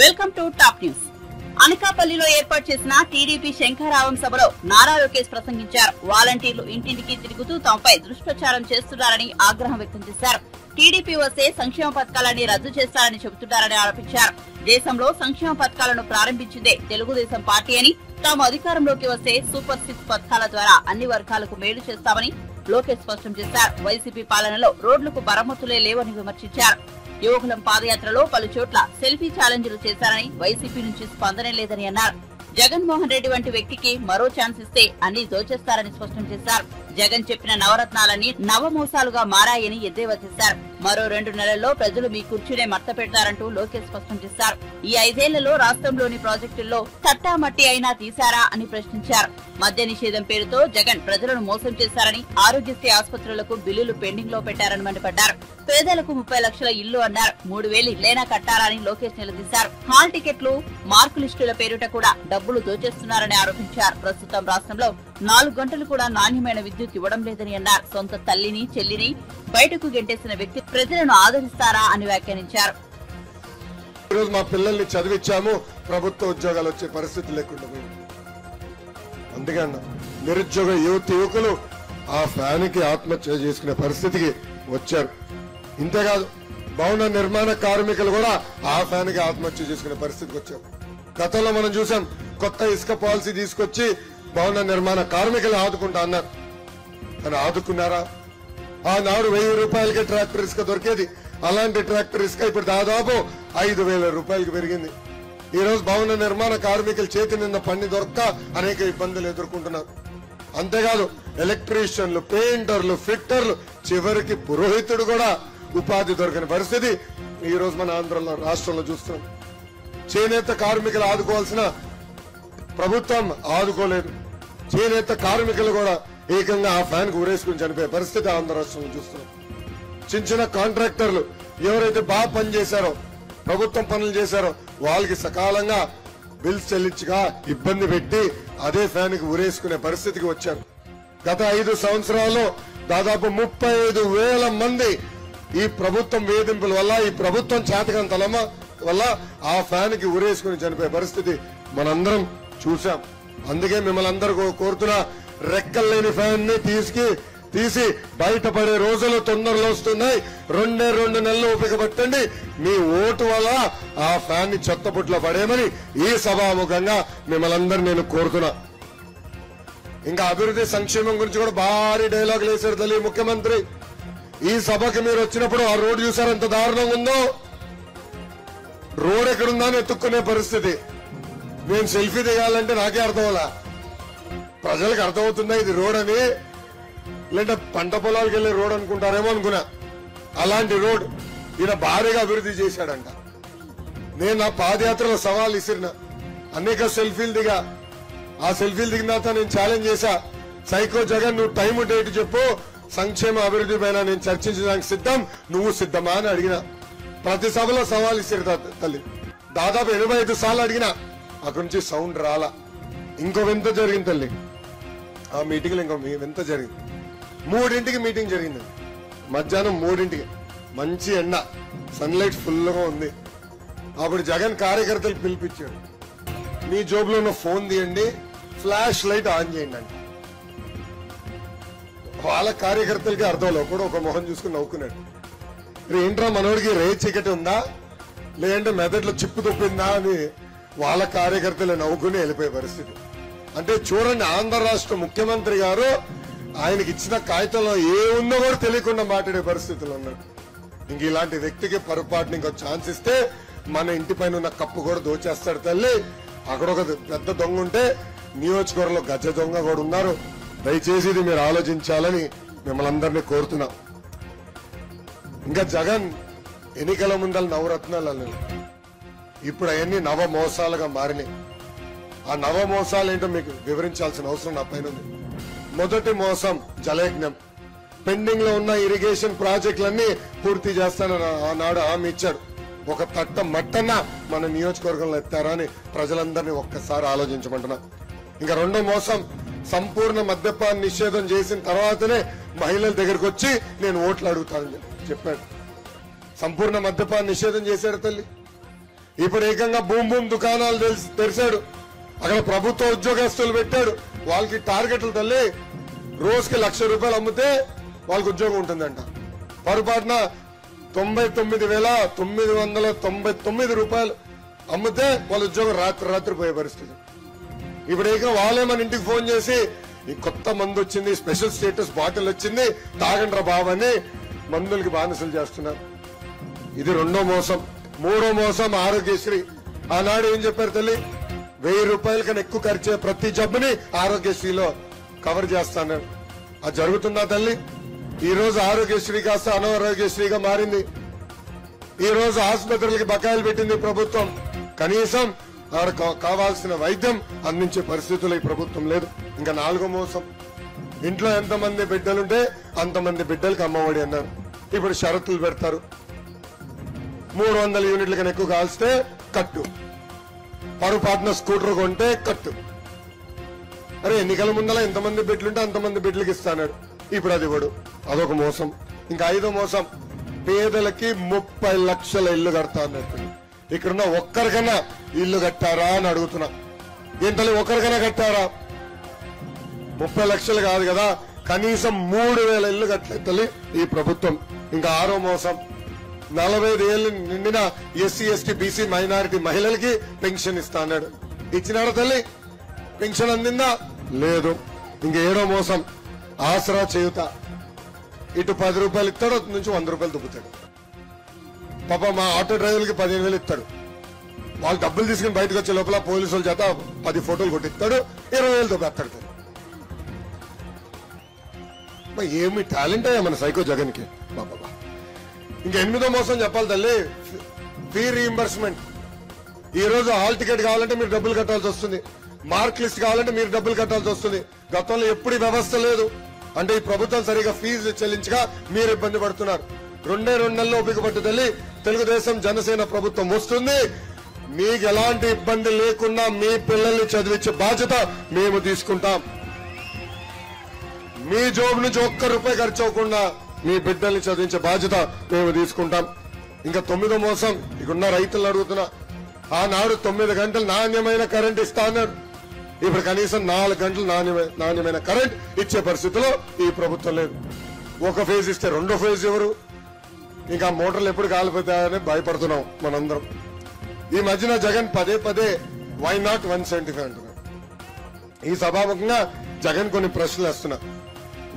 Welcome to top news. అనకాపల్లిలో ఏర్పాటు చేసిన టీడీపీ శంఖారావం సభలో నారా లోకేష్ ప్రసంగించారు. వాలంటీర్లు ఇంటింటికి తిరుగుతూ తమపై దుష్ప్రచారం చేస్తున్నారని ఆగ్రహం వ్యక్తం చేశారు. టీడీపీ వస్తే సంక్షేమ పథకాలని రద్దు చేస్తారని చెబుతున్నారని ఆరోపించారు. దేశంలో సంక్షేమ పథకాలను ప్రారంభించిందే తెలుగుదేశం పార్టీ అని, తాము అధికారంలోకి వస్తే సూపర్ 6 పథకాల ద్వారా అన్ని వర్గాలకు మేలు చేస్తామని లోకేష్ స్పష్టం చేశారు. వైసీపీ పాలనలో రోడ్లకు మరమ్మతులే లేవని విమర్శించారు. యువకులం పాదయాత్రలో పలు చోట్ల సెల్ఫీ ఛాలెంజ్లు చేశారని, వైసీపీ నుంచి స్పందనే లేదని అన్నారు. జగన్మోహన్ రెడ్డి వంటి వ్యక్తికి మరో ఛాన్స్ ఇస్తే అన్ని దోచేస్తారని స్పష్టం చేశారు. జగన్ చెప్పిన నవరత్నాలన్నీ నవమోసాలుగా మారాయని ఎద్దేవా చేశారు. మరో 2 నెలల్లో ప్రజలు మీ కుర్చీనే మర్త పెడతారంటూ లోకేష్ స్పష్టం చేశారు. ఈ 5 ఏళ్లలో రాష్ట్రంలోని ప్రాజెక్టుల్లో తట్టామట్టి అయినా తీశారా అని ప్రశ్నించారు. మద్య నిషేధం పేరుతో జగన్ ప్రజలను మోసం చేశారని, ఆరోగ్యశ్రీ ఆసుపత్రులకు బిల్లులు పెండింగ్ లో పెట్టారని మండిపడ్డారు. పేదలకు 30 లక్షల ఇల్లు అన్నారు. 3000 ఇళ్లైనా కట్టారని లోకేష్ నిలదీశారు. హాల్ టికెట్లు, మార్కు లిస్టుల పేరుట కూడా డబ్బులు దోచేస్తున్నారని ఆరోపించారు. ప్రస్తుతం రాష్ట్రంలో 4 గంటలు కూడా నాణ్యమైన విద్యుత్ ఇవ్వడం లేదని అన్నారు. సొంత తల్లిని, చెల్లిని బయటకు గెంటేసిన వ్యక్తి ప్రజలను ఆదరిస్తారా అని వ్యాఖ్యానించారు. ఈరోజు మా పిల్లల్ని చదివించాము, ప్రభుత్వ ఉద్యోగాలు వచ్చే పరిస్థితి లేకుండా పోయింది. అందుకే అన్న, నిరుద్యోగ యువకులు ఆ ఫ్యాన్కి ఆత్మహత్య చేసుకునే పరిస్థితికి వచ్చారు. ఇంతేకాదు, భవన నిర్మాణ కార్మికులు కూడా ఆ ఫ్యాన్కి ఆత్మహత్య చేసుకునే పరిస్థితికి వచ్చారు. గతంలో మనం చూసాం, కొత్త ఇసుక పాలసీ తీసుకొచ్చి భవన నిర్మాణ కార్మికులు ఆదుకుంటా అన్నారు. కానీ ఆదుకున్నారా? ఆనాడు 1000 రూపాయలకి ట్రాక్టర్ ఇసుక దొరికేది. అలాంటి ట్రాక్టర్ ఇసుక ఇప్పుడు దాదాపు 5000 రూపాయలకి పెరిగింది. ఈ రోజు భవన నిర్మాణ కార్మికుల చేతి నింద పని దొరక్క అనేక ఇబ్బందులు ఎదుర్కొంటున్నారు. అంతేకాదు, ఎలక్ట్రీషియన్లు, పెయింటర్లు, ఫిట్టర్లు, చివరికి పురోహితుడు కూడా ఉపాధి దొరకని పరిస్థితి ఈ రోజు మన ఆంధ్రలో రాష్ట్రంలో చూస్తున్నాం. చేనేత కార్మికులు ఆదుకోవాల్సిన ప్రభుత్వం ఆదుకోలేదు. చేనేత కార్మికులు కూడా ఏకంగా ఆ ఫ్యాన్ కు ఊరేసుకుని చనిపోయే పరిస్థితి ఆంధ్ర రాష్ట్రంలో చూస్తున్నాం. చిన్న కాంట్రాక్టర్లు ఎవరైతే బాగా పనిచేశారో, ప్రభుత్వం పనులు చేశారో, వాళ్ళకి సకాలంగా బిల్స్ చెల్లించగా ఇబ్బంది పెట్టి అదే ఫ్యాన్ కి ఊరేసుకునే పరిస్థితికి వచ్చారు. గత 5 సంవత్సరాల్లో దాదాపు 35,000 మంది ఈ ప్రభుత్వం వేధింపుల వల్ల, ఈ ప్రభుత్వం చేతకంతలమ వల్ల ఆ ఫ్యాన్ కి ఊరేసుకుని చనిపోయే పరిస్థితి మనందరం చూసాం. అందుకే మిమ్మల్ని అందరూ కోరుతున్నా, రెక్కల్లేని ఫ్యాన్ ని తీసి బయటపడే రోజులు తొందరలో వస్తున్నాయి. 2 నెలలు ఓపిక పట్టండి. మీ ఓటు వల్ల ఆ ఫ్యాన్ ని చెత్తపుట్లో పడేయమని ఈ సభాముఖంగా మిమ్మల్ని అందరూ నేను కోరుతున్నా. ఇంకా అభివృద్ధి సంక్షేమం గురించి కూడా భారీ డైలాగులు వేశారు తల్లి ముఖ్యమంత్రి. ఈ సభకి మీరు వచ్చినప్పుడు ఆ రోడ్డు చూసారు ఎంత దారుణంగా ఉందో. రోడ్ ఎక్కడుందా అని ఎత్తుక్కునే పరిస్థితి. నేను సెల్ఫీ దిగాలంటే నాకే అర్థమవులా, ప్రజలకు అర్థమవుతుందా ఇది రోడ్ అని, లేదంటే పంట పొలాలకు వెళ్లే రోడ్ అనుకుంటారేమో అనుకున్నా. అలాంటి రోడ్ ఈయన భారీగా అభివృద్ధి చేశాడంట. నేను నా పాదయాత్రలో సవాల్ ఇసిరిన, అనేక సెల్ఫీలు దిగా. ఆ సెల్ఫీలు దిగిన తర్వాత నేను ఛాలెంజ్ చేశా, సైకో జగన్ నువ్వు టైం డేట్ చెప్పు, సంక్షేమ అభివృద్ధి పైన నేను చర్చించడానికి సిద్ధం, నువ్వు సిద్ధమా అని అడిగిన. ప్రతి సభలో సవాల్ ఇసిరి తల్లి. దాదాపు 85 సార్లు అడిగినా అక్కడి నుంచి సౌండ్ రాలా. ఇంకో వింత జరిగింది తల్లి. ఆ మీటింగ్ లో ఇంకో వింత జరిగింది. 3ంటికి మీటింగ్ జరిగింది. మధ్యాహ్నం 3ంటికి మంచి ఎండ, సన్లైట్ ఫుల్ గా ఉంది. అప్పుడు జగన్ కార్యకర్తలు పిలిపించాడు, మీ జోబులో ఉన్న ఫోన్ తీయండి, ఫ్లాష్ లైట్ ఆన్ చేయండి అంట. వాళ్ళ కార్యకర్తలకి అర్థంలో కూడా ఒక మొహం చూసుకుని నవ్వుకున్నాడు. ఏంట్రా మనోడికి రే చీకటి ఉందా, లేదంటే మెదడులో చిప్పు తొప్పిందా అని వాళ్ళ కార్యకర్తలు నవ్వుకుని వెళ్ళిపోయే పరిస్థితి. అంటే చూడండి, ఆంధ్ర రాష్ట్ర ముఖ్యమంత్రి గారు ఆయనకి ఇచ్చిన కాగితంలో ఏ ఉందో కూడా తెలియకుండా మాట్లాడే పరిస్థితులు ఉన్నాడు. ఇంక ఇలాంటి వ్యక్తికి పొరపాటుని ఇంకో ఛాన్స్ ఇస్తే మన ఇంటి పైన ఉన్న కప్పు కూడా దోచేస్తాడు తల్లి. అక్కడ ఒక పెద్ద దొంగ ఉంటే నియోజకవర్గంలో గజ దొంగ కూడా ఉన్నారు. దయచేసి ఇది మీరు ఆలోచించాలని మిమ్మల్ని అందరినీ కోరుతున్నా. ఇంకా జగన్ ఎన్నికల ముందల నవరత్నాలు అన్నారు. ఇప్పుడు అవన్నీ నవమోసాలుగా మారినాయి. ఆ నవమోసాలు ఏంటో మీకు వివరించాల్సిన అవసరం నా పైన ఉంది. మొదటి మోసం జలయజ్ఞం. పెండింగ్ లో ఉన్న ఇరిగేషన్ ప్రాజెక్టులన్నీ పూర్తి చేస్తానని ఆనాడు హామీ ఇచ్చాడు. ఒక తట్ట మట్టన్న మన నియోజకవర్గంలో ఎత్తారా అని ప్రజలందరినీ ఒక్కసారి ఆలోచించమంటున్నా. ఇంకా రెండో మోసం, సంపూర్ణ మద్యపాన నిషేధం చేసిన తర్వాతనే మహిళల దగ్గరకు వచ్చి నేను ఓట్లు అడుగుతానని చెప్పాడు. సంపూర్ణ మద్యపాన నిషేధం చేశాడు తల్లి. ఇప్పుడు ఏకంగా బూమ్ బూమ్ దుకాణాలు తెరిచాడు. అక్కడ ప్రభుత్వ ఉద్యోగస్తులు పెట్టాడు. వాళ్ళకి టార్గెట్లు తల్లి రోజుకి ₹1,00,000 అమ్మితే వాళ్ళకి ఉద్యోగం ఉంటుందంట. పొరపాటున 99,999 అమ్మితే వాళ్ళ ఉద్యోగం రాత్రి పోయే పరిస్థితి. ఇప్పుడు ఏకంగా వాళ్ళే మన ఇంటికి ఫోన్ చేసి ఈ కొత్త మందు వచ్చింది, స్పెషల్ స్టేటస్ బాటిల్ వచ్చింది, తాగండ్రా బాబు అని మందులకి బానిసలు చేస్తున్నారు. ఇది రెండో మోసం. మూడో మోసం ఆరోగ్యశ్రీ. ఆనాడు ఏం చెప్పారు తల్లి, ₹1,000 కన్నా ఎక్కువ ఖర్చే ప్రతి జబ్బుని ఆరోగ్యశ్రీలో కవర్ చేస్తాను. అది జరుగుతుందా తల్లి? ఈ రోజు ఆరోగ్యశ్రీ కాస్త అనారోగ్యశ్రీగా మారింది. ఈ రోజు ఆసుపత్రులకి బకాయిలు పెట్టింది ప్రభుత్వం. కనీసం కావాల్సిన వైద్యం అందించే పరిస్థితులు ఈ ప్రభుత్వం లేదు. ఇంకా నాలుగో మోసం, ఇంట్లో ఎంతమంది బిడ్డలుంటే అంతమంది బిడ్డలకి అమ్మఒడి అన్నారు. ఇప్పుడు షరతులు పెడతారు. 300 యూనిట్ల కన్నా ఎక్కువ కాల్స్తే కట్టు, పొరపాటున స్కూటర్ కొంటే కట్టు. అరే ఎన్నికల ముందల ఎంతమంది బిడ్డలుంటే అంతమంది బిడ్డలకి ఇస్తాడు. ఇప్పుడు అది ఇవ్వడు. అదొక మోసం. ఇంకా ఐదో మోసం, పేదలకి 30 లక్షల ఇల్లు కడతా అన్నట్టు. ఇక్కడున్న ఒక్కరికన్నా ఇల్లు కట్టారా అని అడుగుతున్నా. ఏంటో ఒక్కరికైనా కట్టారా? 30 లక్షలు కాదు కదా, కనీసం 3,000 ఇల్లు కట్టలేదు తల్లి ఈ ప్రభుత్వం. ఇంకా ఆరో మోసం, 45 ఏళ్ళు నిండిన ఎస్సీ ఎస్టీ బీసీ మైనారిటీ మహిళలకి పెన్షన్ ఇస్తా అన్నాడు. ఇచ్చినాడా తల్లి? పెన్షన్ అందిందా? లేదు. ఇంకా ఏడో మోసం, ఆసరా చేయుత. ఇటు ₹10 ఇస్తాడు, అటు నుంచి ₹100 దుబ్బుతాడు. పాప మా ఆటో డ్రైవర్లకి 15,000 ఇస్తాడు. వాళ్ళు డబ్బులు తీసుకుని బయటకు వచ్చే లోపల పోలీసుల చేత 10 ఫోటోలు కొట్టిస్తాడు, 20,000 దుబ్బేస్తాడు. ఏమి టాలెంట్ అయ్యా మన సైకో జగన్ కి బాబా. ఇంకా ఎనిమిదో మోసం చెప్పాలి తల్లి, ఫీ రీయింబర్స్మెంట్. ఈ రోజు హాల్ టికెట్ కావాలంటే మీరు డబ్బులు కట్టాల్సి వస్తుంది, మార్క్ లిస్ట్ కావాలంటే మీరు డబ్బులు కట్టాల్సి వస్తుంది. గతంలో ఎప్పుడు వ్యవస్థ లేదు. అంటే ఈ ప్రభుత్వం సరిగా ఫీజు చెల్లించగా మీరు ఇబ్బంది పడుతున్నారు. 2 నెలల్లో ఓపిక పట్టు తల్లి, తెలుగుదేశం జనసేన ప్రభుత్వం వస్తుంది. మీకు ఎలాంటి ఇబ్బంది లేకుండా మీ పిల్లల్ని చదివించే బాధ్యత మేము తీసుకుంటాం. మీ జోబు నుంచి ₹1 ఖర్చు అవ్వకుండా మీ బిడ్డల్ని చదివించే బాధ్యత మేము తీసుకుంటాం. ఇంకా 9వ మోసం, ఇక్కడున్న రైతులను అడుగుతున్నా. ఆనాడు 9 గంటలు నాణ్యమైన కరెంట్ ఇస్తా అన్నాడు. ఇప్పుడు కనీసం 4 గంటలు నాణ్యమైన కరెంట్ ఇచ్చే పరిస్థితిలో ఈ ప్రభుత్వం లేదు. ఒక ఫేజ్ ఇస్తే రెండో ఫేజ్ ఎవరు? ఇంకా మోటార్లు ఎప్పుడు కాలిపోతాయని భయపడుతున్నాం మనందరం. ఈ మధ్యన జగన్ పదే వై నాట్ 175 అంటున్నాడు. ఈ సభాముఖంగా జగన్ కొన్ని ప్రశ్నలు వస్తున్నా.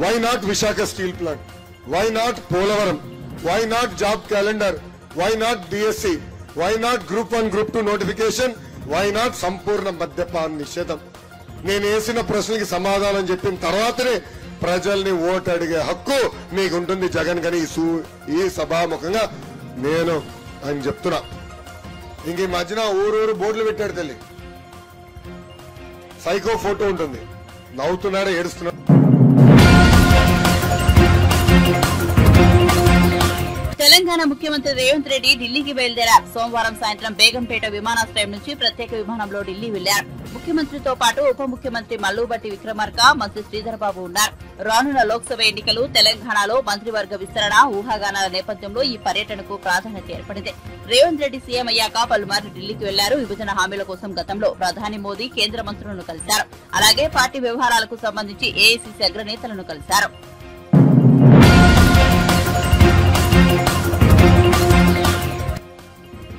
Why not Visakha steel plant? Why not Polavaram? Why not job calendar? Why not DSC? Why not group 1 group 2 notification? Why not సంపూర్ణ మద్యపాన నిషేధం? నేను వేసిన ప్రశ్నకి సమాధానం చెప్పిన తర్వాతనే ప్రజల్ని ఓటు అడిగే హక్కు మీకుంటుంది జగన్ గని ఈ సభాముఖంగా నేను ఆయన చెప్తున్నా. ఇంక ఈ మధ్యన ఊరూరు బోర్డులు పెట్టాడు తల్లి, సైకో ఫోటో ఉంటుంది, నవ్వుతున్నాడు, ఏడుస్తున్నాడు. తెలంగాణ ముఖ్యమంత్రి రేవంత్ రెడ్డి ఢిల్లీకి బయలుదేరారు. సోమవారం సాయంత్రం బేగంపేట విమానాశ్రయం నుంచి ప్రత్యేక విమానంలో ఢిల్లీ వెళ్లారు. ముఖ్యమంత్రితో పాటు ఉప ముఖ్యమంత్రి మల్లుబట్టి విక్రమార్క, మంత్రి శ్రీధర్బాబు ఉన్నారు. రానున్న లోక్సభ ఎన్నికలు, తెలంగాణలో మంత్రివర్గ విస్తరణ, ఊహాగానాల నేపథ్యంలో ఈ పర్యటనకు ప్రాధాన్యత ఏర్పడింది. రేవంత్ రెడ్డి సీఎం అయ్యాక పలుమార్లు ఢిల్లీకి వెళ్లారు. విభజన హామీల కోసం గతంలో ప్రధాని మోదీ కేంద్ర మంత్రులను కలిశారు. అలాగే పార్టీ వ్యవహారాలకు సంబంధించి ఏఐసీసీ అగ్రనేతలను కలిశారు.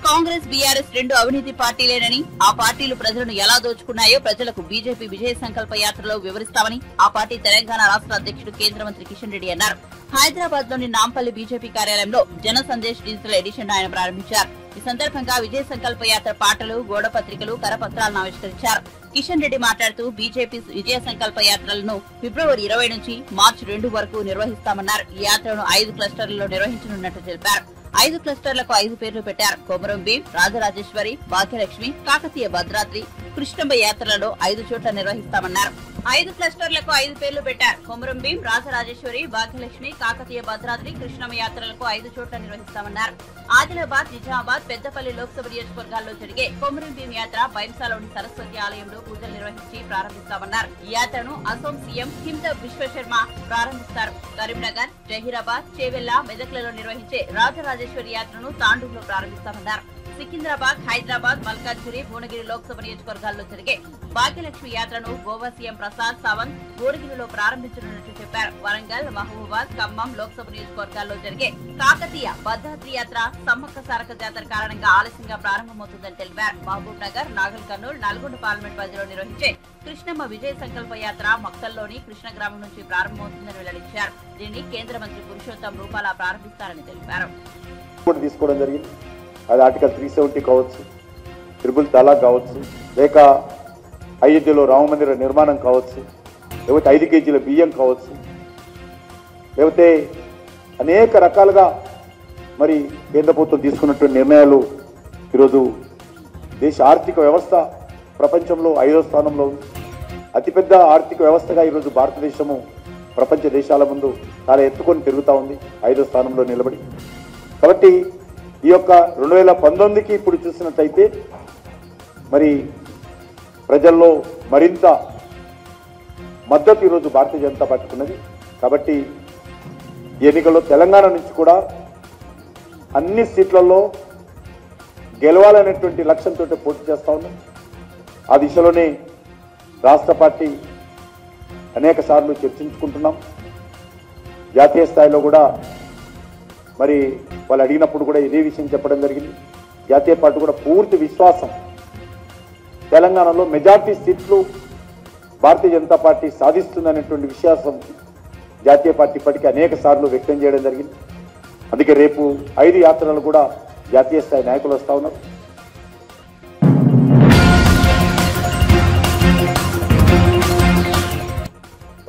కాంగ్రెస్, బీఆర్ఎస్ 2 అవినీతి పార్టీలేనని, ఆ పార్టీలు ప్రజలను ఎలా దోచుకున్నాయో ప్రజలకు బీజేపీ విజయ సంకల్ప యాత్రలో వివరిస్తామని ఆ పార్టీ తెలంగాణ రాష్ట్ర అధ్యక్షుడు కేంద్ర మంత్రి కిషన్ రెడ్డి అన్నారు. హైదరాబాద్ లోని నాంపల్లి బీజేపీ కార్యాలయంలో జన సందేశ్ డిజిటల్ ఎడిషన్ ఆయన ప్రారంభించారు. ఈ సందర్భంగా విజయ సంకల్ప యాత్ర పాటలు, గోడ పత్రికలు, కరపత్రాలను ఆవిష్కరించారు. కిషన్ రెడ్డి మాట్లాడుతూ బీజేపీ విజయ సంకల్ప యాత్రలను ఫిబ్రవరి 20 నుంచి మార్చి 2 వరకు నిర్వహిస్తామన్నారు. ఈ యాత్రను 5 క్లస్టర్లలో నిర్వహించనున్నట్టు తెలిపారు. 5 క్లస్టర్లకు 5 పేర్లు పెట్టారు. కొమరం భీం, రాజరాజేశ్వరి, భాగ్యలక్ష్మి, కాకతీయ భద్రాద్రి, కృష్ణంబ యాత్రలలో 5 చోట్ల నిర్వహిస్తామన్నారు. 5 క్లస్టర్లకు 5 పేర్లు పెట్టారు. కొమరం భీం, రాజరాజేశ్వరి, భాగ్యలక్ష్మి, కాకతీయ భద్రాద్రి, కృష్ణమ్మ యాత్రలకు 5 చోట్ల నిర్వహిస్తామన్నారు. ఆదిలాబాద్, నిజామాబాద్, పెద్దపల్లి లోక్సభ నియోజకవర్గాల్లో జరిగే కొమరం భీం యాత్ర బైంసాలోని సరస్వతి ఆలయంలో పూజలు నిర్వహించి ప్రారంభిస్తామన్నారు. ఈ యాత్రను అసోం సీఎం హిమత బిశ్వశర్మ ప్రారంభిస్తారు. కరీంనగర్, జహీరాబాద్, చేవెళ్ల, మెదక్లలో నిర్వహించే రాజరాజేశ్వరి యాత్రను తాండూరులో ప్రారంభిస్తామన్నారు. సికింద్రాబాద్, హైదరాబాద్, మల్కాజ్గిరి, భువనగిరి లోక్సభ నియోజకవర్గాల్లో జరిగే భాగ్యలక్ష్మి యాత్రను గోవా సీఎం ప్రసాద్ సావంత్ భువనగిరిలో ప్రారంభించనున్నట్లు చెప్పారు. వరంగల్, మహబూబాబాద్, ఖమ్మం లోక్సభ నియోజకవర్గాల్లో జరిగే కాకతీయ భద్రాద్రి యాత్ర సమ్మక్క సారక్క జాతర కారణంగా ఆలస్యంగా ప్రారంభమవుతుందని తెలిపారు. మహబూబ్ నగర్, నాగల్ కర్నూల్, నల్గొండ పార్లమెంట్ పరిధిలో నిర్వహించే కృష్ణమ్మ విజయ సంకల్ప యాత్ర మక్తల్లోని కృష్ణ గ్రామం నుంచి ప్రారంభమవుతుందని వెల్లడించారు. దీన్ని కేంద్ర మంత్రి పురుషోత్తం రూపాల ప్రారంభిస్తారని తెలిపారు. తీసుకోవడం జరిగింది. అది ఆర్టికల్ 370 కావచ్చు, ట్రిపుల్ తలాక్ కావచ్చు, లేక అయోధ్యలో రామ మందిర నిర్మాణం కావచ్చు, లేకపోతే 5 కేజీల బియ్యం కావచ్చు, లేకపోతే అనేక రకాలుగా మరి కేంద్ర ప్రభుత్వం తీసుకున్నటువంటి నిర్ణయాలు ఈరోజు దేశ ఆర్థిక వ్యవస్థ ప్రపంచంలో 5వ స్థానంలో ఉంది. అతిపెద్ద ఆర్థిక వ్యవస్థగా ఈరోజు భారతదేశము ప్రపంచ దేశాల ముందు చాలా ఎత్తుకొని తిరుగుతూ ఉంది, 5వ స్థానంలో నిలబడి. కాబట్టి ఈ యొక్క 2019కి ఇప్పుడు చూసినట్లయితే మరి ప్రజల్లో మరింత మద్దతు ఈరోజు భారతీయ జనతా పార్టీకి ఉన్నది. కాబట్టి ఈ ఎన్నికల్లో తెలంగాణ నుంచి కూడా అన్ని సీట్లలో గెలవాలనేటువంటి లక్ష్యంతో పోటీ చేస్తూ ఉన్నాం. ఆ దిశలోనే రాష్ట్ర పార్టీ అనేక సార్లు చర్చించుకుంటున్నాం. జాతీయ స్థాయిలో కూడా మరి వాళ్ళు అడిగినప్పుడు కూడా ఇదే విషయం చెప్పడం జరిగింది. జాతీయ పార్టీ కూడా పూర్తి విశ్వాసం తెలంగాణలో మెజార్టీ సీట్లు భారతీయ జనతా పార్టీ సాధిస్తుందనేటువంటి విశ్వాసం జాతీయ పార్టీ ఇప్పటికీ అనేక సార్లు వ్యక్తం చేయడం జరిగింది. అందుకే రేపు 5 యాత్రలు కూడా జాతీయ స్థాయి నాయకులు వస్తూ ఉన్నారు.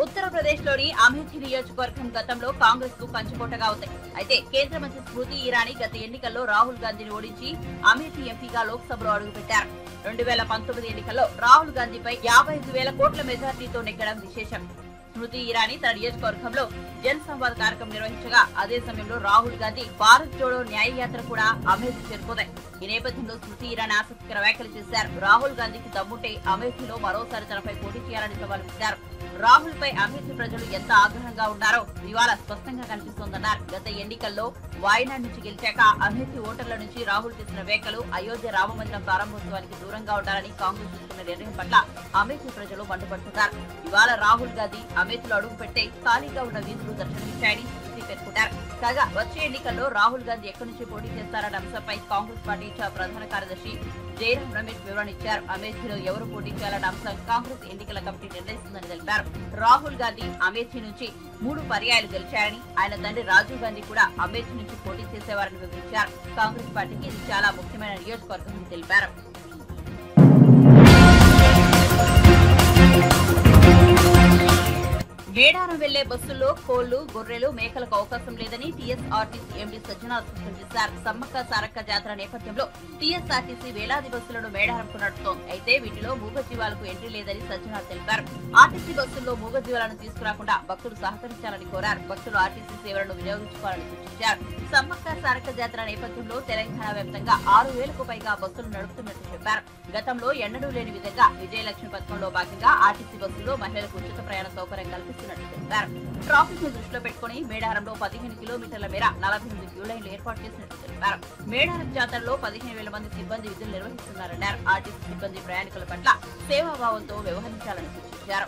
ఉత్తరప్రదేశ్లోని అమేథీ నియోజకవర్గం గతంలో కాంగ్రెస్ కు కంచుకోటగా ఉంది. అయితే కేంద్ర మంత్రి స్మృతి ఇరానీ గత ఎన్నికల్లో రాహుల్ గాంధీని ఓడించి అమేథీ ఎంపీగా లోక్సభలో అడుగుపెట్టారు. 2019 ఎన్నికల్లో రాహుల్ గాంధీపై 55,000 కోట్ల మెజార్టీతో నెగ్గడం విశేషం. స్మృతి ఇరానీ తన నియోజకవర్గంలో జన్ సంవాద్ కార్యక్రమం నిర్వహించగా అదే సమయంలో రాహుల్ గాంధీ భారత్ జోడో న్యాయ యాత్ర కూడా అమేథీ చేరుకుంది. ఈ నేపథ్యంలో స్మృతి ఇరానీ ఆసక్తికర వ్యాఖ్యలు చేశారు. రాహుల్ గాంధీకి దమ్ముంటే అమేథీలో మరోసారి తనపై పోటీ చేయాలని సవాల్ విసిరారు. రాహుల్ పై అమేథీ ప్రజలు ఎంత ఆగ్రహంగా ఉన్నారో ఇవాళ స్పష్టంగా కనిపిస్తోందన్నారు. గత ఎన్నికల్లో వాయనాడ్ నుంచి గెలిచాక అమేథీ ఓటర్ల నుంచి రాహుల్ చేసిన వ్యాఖ్యలు అయోధ్య రామ మందిరం ప్రారంభోత్సవానికి దూరంగా ఉండాలని కాంగ్రెస్ తీసుకున్న నిర్ణయం పట్ల అమేథీ ప్రజలు మండిపడుతున్నారు. ఇవాళ రాహుల్ గాంధీ అమేథీలో అడుగు పెట్టి ఖాళీగా ఉన్న వీధులు దర్శనమిచ్చాయని స్మృతి పేర్కొన్నారు. కాగా వచ్చే ఎన్నికల్లో రాహుల్ గాంధీ ఎక్కడి నుంచి పోటీ చేస్తారన్న అంశంపై కాంగ్రెస్ పార్టీ ప్రధాన కార్యదర్శి జయరాం రమేష్ వివరణ ఇచ్చారు. అమేథీలో ఎవరు పోటీ చేయాలన్న అంశం కాంగ్రెస్ ఎన్నికల కమిటీ నిర్ణయిస్తుందని తెలిపారు. రాహుల్ గాంధీ అమేథీ నుంచి 3 పర్యాయాలు గెలిచారని, ఆయన తండ్రి రాజీవ్ గాంధీ కూడా అమేథీ నుంచి పోటీ చేసేవారని వివరించారు. కాంగ్రెస్ పార్టీకి ఇది చాలా ముఖ్యమైన నియోజకవర్గమని తెలిపారు. మేడారం వెళ్లే బస్సుల్లో కోళ్లు, గొర్రెలు, మేకలకు అవకాశం లేదని టీఎస్ఆర్టీసీ ఎండీ సజ్జనార్ స్పష్టం చేశారు. సమ్మక్క సారక్క జాతర నేపథ్యంలో టీఎస్ఆర్టీసీ వేలాది బస్సులను మేడారంకు నడుపుతోంది. అయితే వీటిలో మూగజీవాలకు ఎంట్రీ లేదని సజ్జనార్ తెలిపారు. ఆర్టీసీ బస్సుల్లో మూగజీవాలను తీసుకురాకుండా భక్తులు సహకరించాలని కోరారు. భక్తులు ఆర్టీసీ సేవలను వినియోగించుకోవాలని సూచించారు. సమ్మక్క సారక్క జాతర నేపథ్యంలో తెలంగాణ వ్యాప్తంగా 6,000కు పైగా బస్సులు నడుపుతున్నట్టు చెప్పారు. గతంలో ఎన్నడూ లేని విధంగా విజయలక్ష్మి పథకంలో భాగంగా ఆర్టీసీ బస్సుల్లో మహిళలకు ఉచిత ప్రయాణ సౌకర్యం కల్పిస్తున్నట్టు తెలిపారు. ట్రాఫిక్ ను దృష్టిలో పెట్టుకుని మేడారంలో 15 కిలోమీటర్ల మేర 48 క్యూ లైన్లు ఏర్పాటు చేసినట్టు తెలిపారు. మేడారం జాతరలో 15,000 మంది సిబ్బంది విధులు నిర్వహిస్తున్నారన్నారు. ఆర్టీసీ సిబ్బంది ప్రయాణికుల పట్ల సేవాభావంతో వ్యవహరించాలని సూచించారు.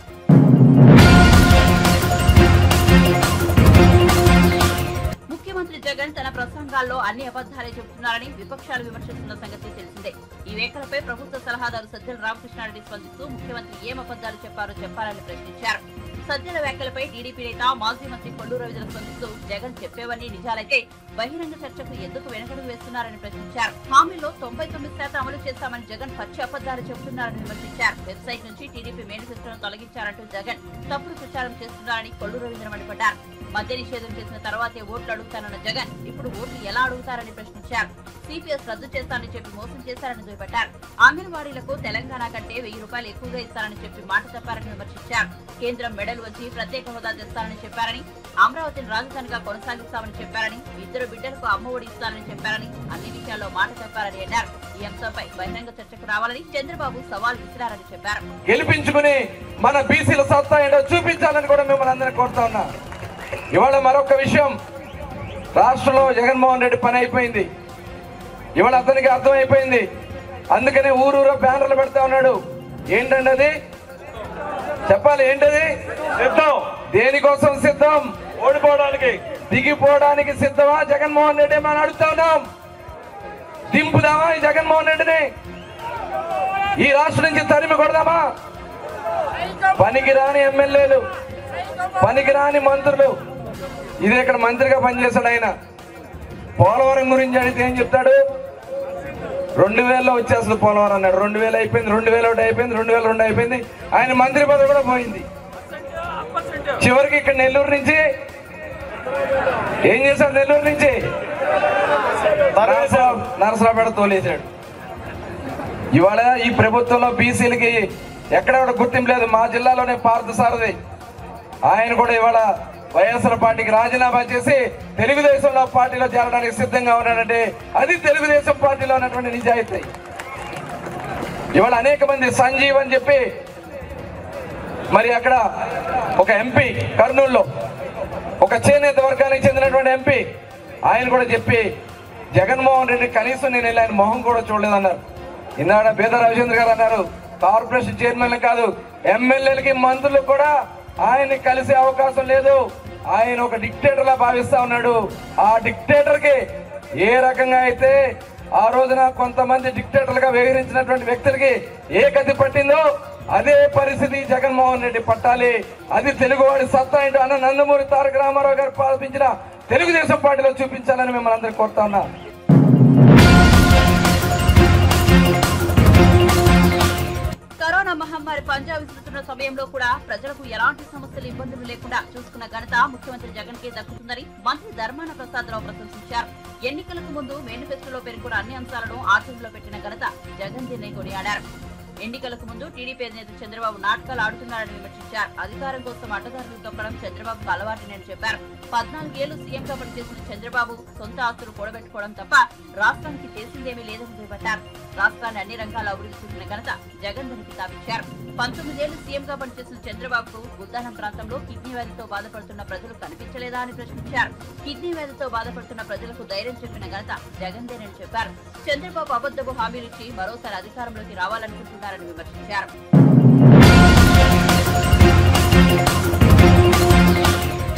ముఖ్యమంత్రి జగన్ తన ప్రసంగాల్లో అన్ని అబద్దాలే చెబుతున్నారని విపక్షాలు విమర్శిస్తున్న సంగతి తెలిసిందే. ఈ వ్యాఖ్యలపై ప్రభుత్వ సలహాదారు సజ్జల రామకృష్ణారెడ్డి స్పందిస్తూ ముఖ్యమంత్రి ఏం అబద్దాలు చెప్పారో చెప్పాలని ప్రశ్నించారు. సజ్జల వ్యాఖ్యలపై టీడీపీ నేత మాజీ మంత్రి కొల్లు రవీంద్ర స్పందిస్తూ జగన్ చెప్పేవన్నీ నిజాలైతే బహిరంగ చర్చకు ఎందుకు వెనకడుగు వేస్తున్నారని ప్రశ్నించారు. హామీలో 99% అమలు చేస్తామని జగన్ పచ్చి అబద్దాలు చెబుతున్నారని విమర్శించారు. వెబ్సైట్ నుంచి టీడీపీ మేనిఫెస్టోను తొలగించారంటూ జగన్ తప్పుడు ప్రచారం చేస్తున్నారని కొల్లు రవీంద్ర మండిపడ్డారు. మద్య నిషేధం చేసిన తర్వాతే ఓట్లు అడుగుతానన్న జగన్ ఇప్పుడు ఓట్లు ఎలా అడుగుతారని ప్రశ్నించారు. సిపిఎస్ రద్దు చేస్తానని చెప్పి మోసం చేశారని దుయ్యబట్టారు. అంగన్వాడీలకు తెలంగాణ కంటే 1,000 రూపాయలు ఎక్కువగా ఇస్తారని చెప్పి మాట తప్పారని విమర్శించారు. కేంద్రం మెడల్ వచ్చి ప్రత్యేక హోదా తెస్తారని చెప్పారని, అమరావతిని రాజధానిగా కొనసాగిస్తామని చెప్పారని, 2 బిడ్డలకు అమ్మఒడి ఇస్తారని చెప్పారని, అన్ని విషయాల్లో మాట తప్పారని అన్నారు. ఈ అంశంపై బహిరంగ చర్చకు రావాలని చంద్రబాబు సవాల్ విసిరారని చెప్పారు. గెలిపించుకుని మన బీసీల సత్తా ఏంటో చూపించాలని కూడా మిమ్మల్ని అందరినీ కోరుతా ఉన్నా. ఇవాళ మరొక విషయం, రాష్ట్రంలో జగన్మోహన్ రెడ్డి పని అయిపోయింది. ఇవాళ అతనికి అర్థమైపోయింది. అందుకనే ఊరూరో బ్యానర్లు పెడతా ఉన్నాడు. ఏంటండి అది? చెప్పాలి, ఏంటది? సిద్ధం. దేనికోసం సిద్ధం? ఓడిపోవడానికి, దిగిపోవడానికి సిద్ధమా జగన్మోహన్ రెడ్డి మనం అడుగుతా ఉన్నాం. దింపుదామా ఈ జగన్మోహన్ రెడ్డిని? ఈ రాష్ట్రం నుంచి తరిమి కొడదామా? పనికిరాని ఎమ్మెల్యేలు, పనికిరాని మంత్రులు. ఇది ఇక్కడ మంత్రిగా పనిచేశాడు ఆయన. పోలవరం గురించి అడిగితే ఏం చెప్తాడు? 2000లో వచ్చేస్తుంది పోలవరం అన్నాడు. 2000 అయిపోయింది, 2001 అయిపోయింది, 2002 అయిపోయింది. ఆయన మంత్రి పదవి కూడా పోయింది. చివరికి ఇక్కడ నెల్లూరు నుంచి ఏం చేశాడు? నెల్లూరు నుంచి నరసరావుపేట తోలేశాడు. ఇవాళ ఈ ప్రభుత్వంలో బీసీలకి ఎక్కడ కూడా గుర్తింపు లేదు. మా జిల్లాలోనే పార్థసారథి ఆయన కూడా ఇవాళ వైఎస్ఆర్ పార్టీకి రాజీనామా చేసి తెలుగుదేశంలో పార్టీలో చేరడానికి సిద్ధంగా ఉన్నాడంటే అది తెలుగుదేశం పార్టీలో ఉన్నటువంటి నిజాయితీ. ఇవాళ అనేక మంది సంజీవ్ అని చెప్పి మరి అక్కడ ఒక ఎంపీ కర్నూలులో ఒక చేనేత వర్గానికి చెందినటువంటి ఎంపీ ఆయన కూడా చెప్పి జగన్మోహన్ రెడ్డి కనీసం నేను వెళ్ళి ఆయన మొహం కూడా చూడలేదన్నారు. ఇందాక బేద రవిచంద్ర గారు అన్నారు కార్పొరేషన్ చైర్మన్లు కాదు ఎమ్మెల్యేలకి మంత్రులకు కూడా ఆయన్ని కలిసే అవకాశం లేదు. ఆయన ఒక డిక్టేటర్ లా భావిస్తా ఉన్నాడు. ఆ డిక్టేటర్ కి ఏ రకంగా అయితే ఆ రోజున కొంతమంది డిక్టేటర్లుగా వ్యవహరించినటువంటి వ్యక్తులకి ఏ గతి పట్టిందో అదే పరిస్థితి జగన్మోహన్ రెడ్డి పట్టాలి. అది తెలుగువాడి సత్తా ఏంటో అన్న నందమూరి తారక రామారావు గారు పాల్పించిన తెలుగుదేశం పార్టీలో చూపించాలని మిమ్మల్ని అందరికీ కోరుతా ఉన్నా. కరోనా మహమ్మారి పంజా విసురుతున్న సమయంలో కూడా ప్రజలకు ఎలాంటి సమస్యలు ఇబ్బందులు లేకుండా చూసుకున్న ఘనత ముఖ్యమంత్రి జగన్ కే దక్కుతుందని మంత్రి ధర్మాన ప్రసాదరావు ప్రశంసించారు. ఎన్నికలకు ముందు మేనిఫెస్టోలో పేర్కొన్న అన్ని అంశాలను ఆచరణలో పెట్టిన ఘనత జగన్ దీన్ని కొనియాడారు. ఎన్నికలకు ముందు టీడీపీ అధినేత చంద్రబాబు నాటకాలు ఆడుతున్నారని విమర్శించారు. అధికారం కోసం అడ్డదారులు తొక్కడం చంద్రబాబుకు అలవాటునని చెప్పారు. 14 ఏళ్లు సీఎంగా పనిచేసిన చంద్రబాబు సొంత ఆస్తులు కూడబెట్టుకోవడం తప్ప రాష్ట్రానికి చేసిందేమీ లేదని దుయ్యబట్టారు. రాష్ట్రాన్ని అన్ని రంగాల్లో అభివృద్ధి చేసిన ఘనత జగన్ దని కితాబిచ్చారు. 19 ఏళ్లు సీఎంగా పనిచేసిన చంద్రబాబుకు ఉద్దానం ప్రాంతంలో కిడ్నీ వ్యాధితో బాధపడుతున్న ప్రజలు కనిపించలేదా అని ప్రశ్నించారు. కిడ్నీ వ్యాధితో బాధపడుతున్న ప్రజలకు ధైర్యం చెప్పిన ఘనత జగన్ దేనని చెప్పారు. చంద్రబాబు అబద్ధపు హామీలిచ్చి మరోసారి అధికారంలోకి రావాలనుకుంటున్నారని విమర్శించారు.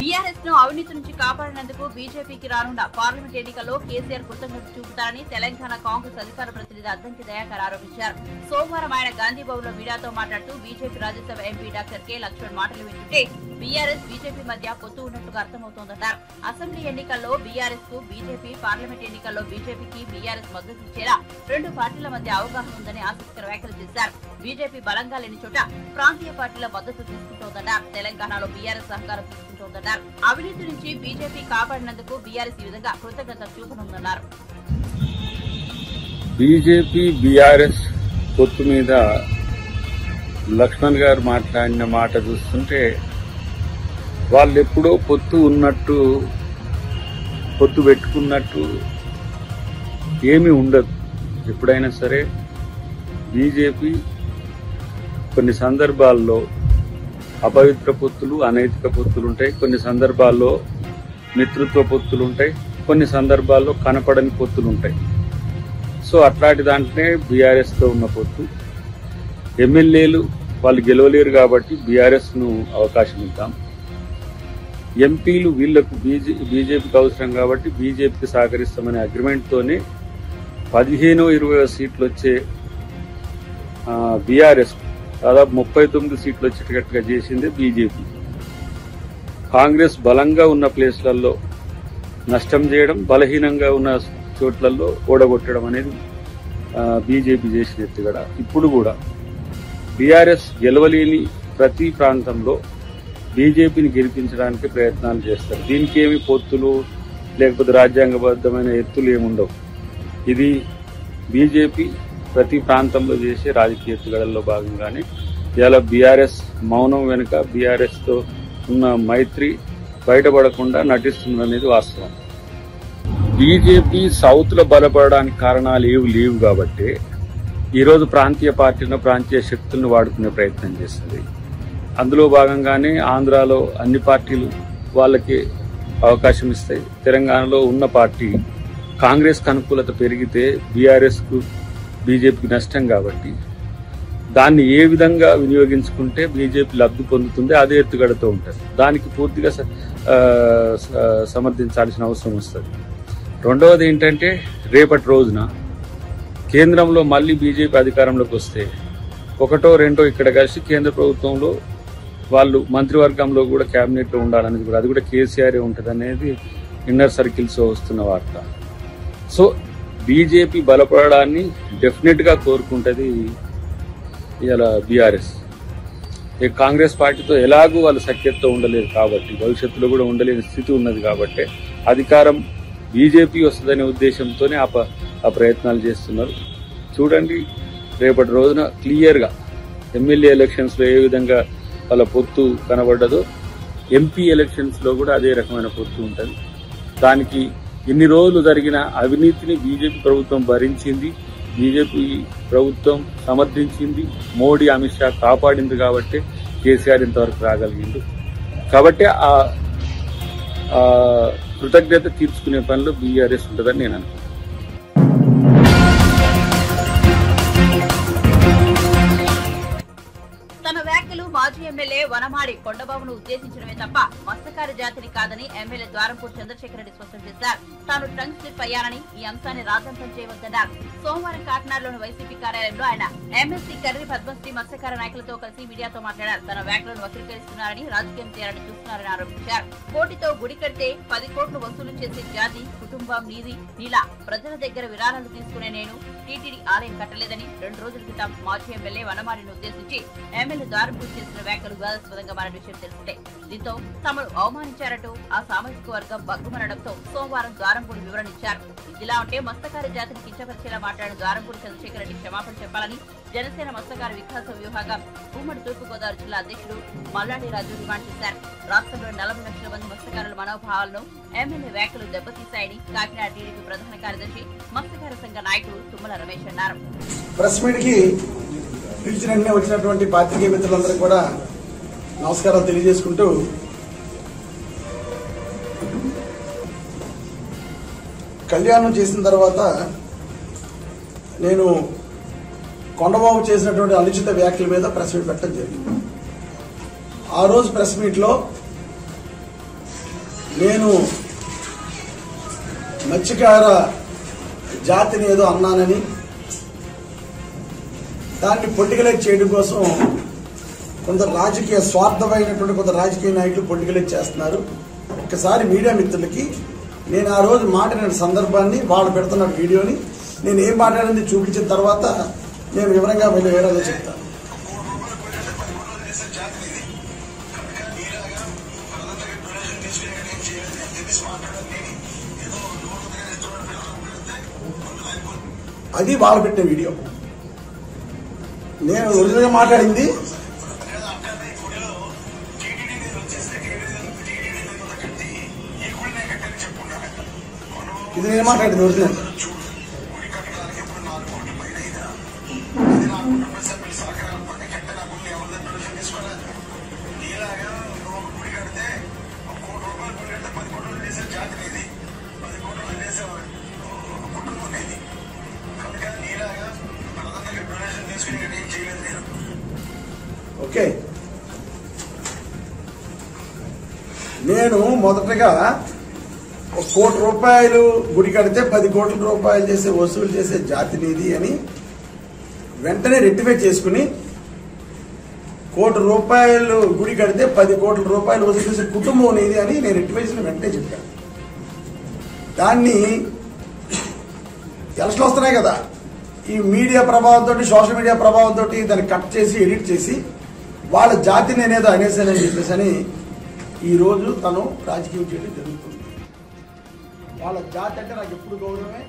బీఆర్ఎస్ ను అవినీతి నుంచి కాపాడినందుకు బీజేపీకి రానున్న పార్లమెంట్ ఎన్నికల్లో కేసీఆర్ కృతజ్ఞత చూపుతారని తెలంగాణ కాంగ్రెస్ అధికార ప్రతినిధి అద్దంకి దయాకర్ ఆరోపించారు. సోమవారం ఆయన గాంధీ భవన్ లో మీడియాతో మాట్లాడుతూ BJP Rajya Sabha MP doctor K Lakshman మాటలు వింటుంటే బీఆర్ఎస్ బీజేపీ మధ్య పొత్తు ఉన్నట్టుగా అర్థమవుతోందన్నారు. అసెంబ్లీ ఎన్నికల్లో బీఆర్ఎస్ కు బీజేపీ, పార్లమెంట్ ఎన్నికల్లో బీజేపీకి బీఆర్ఎస్ మద్దతు ఇచ్చేలా రెండు పార్టీల మధ్య అవగాహన ఉందని ఆసక్తికర వ్యాఖ్యలు చేశారు. బీజేపీ బలంగా లేని చోట ప్రాంతీయ పార్టీల మద్దతు తీసుకుంటోందన్నారు. తెలంగాణలో బీఆర్ఎస్ సహకారం తీసుకుంటోందన్నారు. అవినీతి నుంచి బీజేపీ కాపాడినందుకు బీఆర్ఎస్ ఈ విధంగా కృతజ్ఞత చూపనుందన్నారు. బీజేపీ బీఆర్ఎస్ పొత్తు మీద లక్ష్మణ్ గారు మాట్లాడిన మాట చూస్తుంటే వాళ్ళు ఎప్పుడో పొత్తు ఉన్నట్టు, పొత్తు పెట్టుకున్నట్టు ఏమీ ఉండదు. ఎప్పుడైనా సరే బీజేపీ కొన్ని సందర్భాల్లో అపవిత్ర పొత్తులు, అనైతిక పొత్తులు ఉంటాయి. కొన్ని సందర్భాల్లో మిత్రత్వ పొత్తులు ఉంటాయి. కొన్ని సందర్భాల్లో కనపడని పొత్తులు ఉంటాయి. సో అట్లాంటి దాంట్లోనే బీఆర్ఎస్తో ఉన్న పొత్తు. ఎమ్మెల్యేలు వాళ్ళు గెలవలేరు కాబట్టి బీఆర్ఎస్ను అవకాశం ఇద్దాం. ఎంపీలు వీళ్లకు బీజేపీకి అవసరం కాబట్టి బీజేపీకి సహకరిస్తామనే అగ్రిమెంట్తోనే 15-20 సీట్లు వచ్చే బీఆర్ఎస్ దాదాపు 39 సీట్లు వచ్చేటట్టుగా చేసిందే బీజేపీ. కాంగ్రెస్ బలంగా ఉన్న ప్లేస్లలో నష్టం చేయడం, బలహీనంగా ఉన్న చోట్లలో ఓడగొట్టడం అనేది బీజేపీ చేసిన ఎత్తుగడ. ఇప్పుడు కూడా బీఆర్ఎస్ గెలవలేని ప్రతి ప్రాంతంలో బీజేపీని గెలిపించడానికి ప్రయత్నాలు చేస్తారు. దీనికి ఏమి పొత్తులు లేకపోతే రాజ్యాంగబద్ధమైన ఎత్తులు ఏముండవు. ఇది బీజేపీ ప్రతి ప్రాంతంలో చేసే రాజకీయ ఎత్తుగడల్లో భాగంగానే ఇలా బీఆర్ఎస్ మౌనం వెనుక బీఆర్ఎస్తో ఉన్న మైత్రి బయటపడకుండా నటిస్తుందనేది వాస్తవం. బీజేపీ సౌత్లో బలపడడానికి కారణాలు ఏవి లేవు కాబట్టి ఈరోజు ప్రాంతీయ పార్టీలను, ప్రాంతీయ శక్తులను వాడుకునే ప్రయత్నం చేస్తుంది. అందులో భాగంగానే ఆంధ్రాలో అన్ని పార్టీలు వాళ్ళకి అవకాశం ఇస్తాయి. తెలంగాణలో ఉన్న పార్టీ కాంగ్రెస్కు అనుకూలత పెరిగితే బీఆర్ఎస్కు బీజేపీకి నష్టం కాబట్టి దాన్ని ఏ విధంగా వినియోగించుకుంటే బీజేపీ లబ్ధి పొందుతుంది అదే ఎత్తుగడతో ఉంటుంది. దానికి పూర్తిగా సమర్థించాల్సిన అవసరం వస్తుంది. రెండవది ఏంటంటే రేపటి రోజున కేంద్రంలో మళ్ళీ బీజేపీ అధికారంలోకి వస్తే ఒకటో రెండో ఇక్కడ కలిసి కేంద్ర ప్రభుత్వంలో వాళ్ళు మంత్రివర్గంలో కూడా క్యాబినెట్లో ఉండాలనేది కూడా అది కూడా కేసీఆర్ ఉంటుంది అనేది ఇన్నర్ సర్కిల్స్ వస్తున్న వార్త. సో బీజేపీ బలపడడాన్ని డెఫినెట్గా కోరుకుంటుంది ఇలా బీఆర్ఎస్. కాంగ్రెస్ పార్టీతో ఎలాగూ వాళ్ళు సఖ్యతతో ఉండలేదు కాబట్టి భవిష్యత్తులో కూడా ఉండలేని స్థితి ఉన్నది కాబట్టి అధికారం బీజేపీ వస్తుందనే ఉద్దేశంతోనే ఆ ప్రయత్నాలు చేస్తున్నారు. చూడండి రేపటి రోజున క్లియర్గా ఎమ్మెల్యే ఎలక్షన్స్లో ఏ విధంగా వాళ్ళ పొత్తు కనబడ్డదో ఎంపీ ఎలక్షన్స్లో కూడా అదే రకమైన పొత్తు ఉంటుంది. దానికి ఇన్ని రోజులు జరిగిన అవినీతిని బీజేపీ ప్రభుత్వం భరించింది, బీజేపీ ప్రభుత్వం సమర్థించింది, మోడీ అమిత్ షా కాపాడింది కాబట్టి కేసీఆర్ ఇంతవరకు రాగలిగింది. కాబట్టి ఆ కృతజ్ఞత తీర్చుకునే పనిలో బీఆర్ఎస్ ఉంటుందని నేను అనుకుంటున్నాను. తన వ్యాఖ్యలు మాజీ ఎమ్మెల్యే వనమాడి కొండబాబును ఉద్దేశించడమే తప్ప మత్స్యకార జాతిని కాదని ఎమ్మెల్యే ద్వారంపూడి చంద్రశేఖర్ రెడ్డి స్పష్టం చేశారు. తాను ట్రంక్ స్లిప్ అయ్యానని ఈ అంశాన్ని రాజంతం చేయవద్దన్నారు. సోమవారం కాకినాడలోని వైసీపీ కార్యాలయంలో ఆయన ఎమ్మెల్సీ కర్రి పద్మశ్రీ మత్స్యకార నాయకులతో కలిసి మీడియాతో మాట్లాడారు. తన వ్యాఖ్యలను వక్రీకరిస్తున్నారని రాజకీయం చేయాలని చూస్తున్నారని ఆరోపించారు. కోటితో గుడి కడితే 10 కోట్లు వసూలు చేసే జాతి కుటుంబం నీది. నీలా ప్రజల దగ్గర విరాళాలు తీసుకునే నేను టీటీడీ ఆలయం కట్టలేదని 2 రోజుల క్రితం మాజీ ఎమ్మెల్యే వనమాడిని ఉద్దేశించి ఎమ్మెల్యే ద్వారంపూడి చేసిన వ్యాఖ్యలు వివాదాస్పదంగా మారిన విషయం తెలిసిందే. దీంతో తమను అవమానించారంటూ ఆ సామాజిక వర్గం బగ్గుమనడంతో సోమవారం ద్వారంపూడి వివరణ ఇచ్చారు. ఇదిలా ఉంటే మత్స్యకార జాతిని కించపరిచేలా మాట్లాడిన ద్వారంపూడి చంద్రశేఖర్ రెడ్డి క్షమాపణ చెప్పాలని జనసేన మత్స్యకార వికాస విభాగం ఉమ్మడి తూర్పుగోదావరి జిల్లా అధ్యక్షుడు మల్లాడి రాజు డిమాండ్ చేశారు. రాష్ట్రంలోని 40 లక్షల మంది మత్స్యకారుల మనోభావాలను ఎమ్మెల్యే వ్యాఖ్యలు దెబ్బతీశాయని కాకినాడ టీడీపీ ప్రధాన కార్యదర్శి మత్స్యకార సంఘ నాయకుడు తుమ్మల రమేష్ అన్నారు. ప్రెస్ మీట్ కి పిలిచిన వెంటనే వచ్చినటువంటి పాత్రికేయ మిత్రులందరికీ కూడా నమస్కారాలు తెలియజేసుకుంటూ కళ్యాణం చేసిన తర్వాత నేను కొండబాబు చేసినటువంటి అనుచిత వ్యాఖ్యల మీద ప్రెస్ మీట్ పెట్టడం జరిగింది. ఆ రోజు ప్రెస్ మీట్లో నేను మత్స్యకార జాతిని ఏదో అన్నానని దాన్ని పొలిటికలైజ్ చేయడం కోసం కొందరు రాజకీయ స్వార్థమైనటువంటి కొందరు రాజకీయ నాయకులు పొలిటికలైజ్ చేస్తున్నారు. ఒక్కసారి మీడియా మిత్రులకి నేను ఆ రోజు మాట్లాడిన సందర్భాన్ని వాళ్ళు పెడుతున్న వీడియోని నేను ఏం మాట్లాడింది చూపించిన తర్వాత నేను వివరంగా మళ్ళీ వేరేదో చెప్తాను. అది వాళ్ళు పెట్టిన వీడియో. నేను ఒరిజినల్గా మాట్లాడింది ఇది నేను మాట్లాడింది ఒరిజినల్. ఓకే, నేను మొదటగా 1 కోటి రూపాయలు గుడి కడితే 10 కోట్ల రూపాయలు చేసే వసూలు చేసే జాతి నీది అని వెంటనే రెక్టిఫై చేసుకుని 1 కోటి రూపాయలు గుడి కడితే 10 కోట్ల రూపాయలు వసూలు చేసే కుటుంబం నీది అని నేను రెక్టిఫై చేసిన వెంటనే చెప్పాను. దాన్ని ఎలక్షన్లు వస్తున్నాయి కదా, ఈ మీడియా ప్రభావంతో సోషల్ మీడియా ప్రభావంతో దాన్ని కట్ చేసి ఎడిట్ చేసి వాళ్ళ జాతిని నేనేదో అనేసానని చెప్పేసి అని ఈరోజు తను రాజకీయం చేయడం జరుగుతుంది. వాళ్ళ జాతి అంటే నాకు ఎప్పుడు గౌరవమే.